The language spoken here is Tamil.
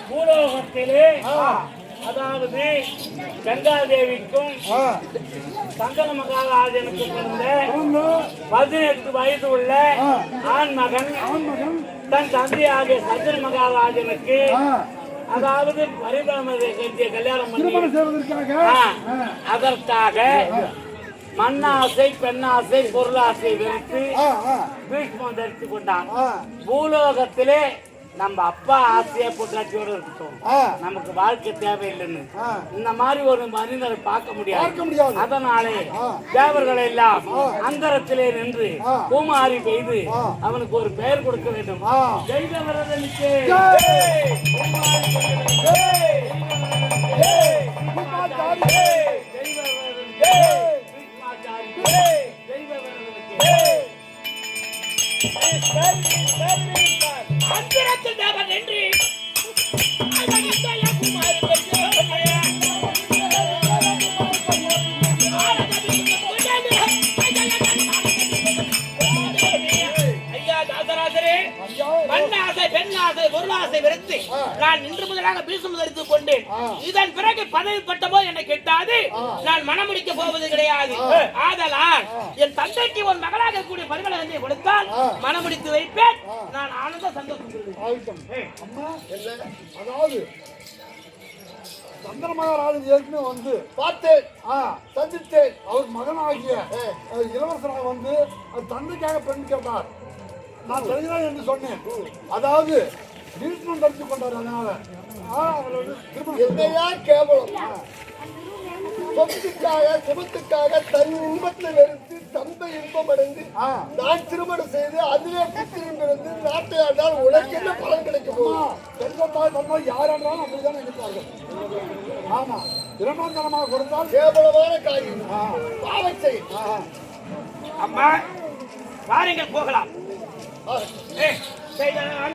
பூலோகத்திலே அதாவது கங்காதேவிக்கும் சந்தன மகாராஜனுக்கும் பிறந்த 18 வயது உள்ள ஆண் மகன் தன் தந்தையாகிய சந்தன மகாராஜனுக்கு அதாவது பரிதாமதை கல்யாணம் பண்ணி அதற்காக மண்ணாசை பெண்ணாசை பொருளாசை வெறுத்து பீஷ்மம் தரித்து கொண்டான். பூலோகத்திலே நம்ம அப்பா ஆசையா பொட்டாட்டியோட இருக்கட்டும், நமக்கு வாழ்க்கை தேவையில்லைன்னு இந்த மாதிரி ஒரு மனிதரை பார்க்க முடியாது. அதனாலே தேவர்களை எல்லாம் அந்தரத்திலே நின்று பூமாரி பெய்து அவனுக்கு ஒரு பெயர் கொடுக்க வேண்டும். ஜெய்தவரதனுக்கு நான் இன்று முதலாக பீசம் தரித்துக் கொண்டேன். இதன் பிறகு பதவி பட்டமோ என்னை கெட்டாது, நான் மனமுடிக்க போவது கிடையாது. ஆதலால் என் தந்தைக்கு ஒரு மகளாக கூடிய பரிமளத்தை கொடுத்தால் மனமுடித்து வைப்பேன். நான் ஆனந்த சந்தோஷம். அதாவது சந்திர மகாராஜன் ஏற்கனவே வந்து பார்த்தேன், சந்தித்தேன். அவர் மகனாகிய இளவரசராக வந்து தந்தைக்காக பெண் கேட்டார். நான் சரிதான் என்று சொன்னேன். அதாவது பீஷ்மம் தரித்து கொண்டார். அதனால என்னையா கேவலம் சொத்துக்காக சுபத்துக்காக தன் இன்பத்தை வெறுத்து தந்தை இன்பம் அடைந்து நான் திருமணம் செய்து அதிலே புத்திரம் பிறந்து நாட்டை ஆண்டால் உனக்கு என்ன பலன் கிடைக்கும்? செல்வத்தால் தந்தால் யாரென்றாலும் அப்படித்தான் நினைப்பார்கள். ஆமா, இரண்டாம் தரமாக கொடுத்தால் கேவலமான காரியம் பாவம் செய். அம்மா வாருங்கள் போகலாம்.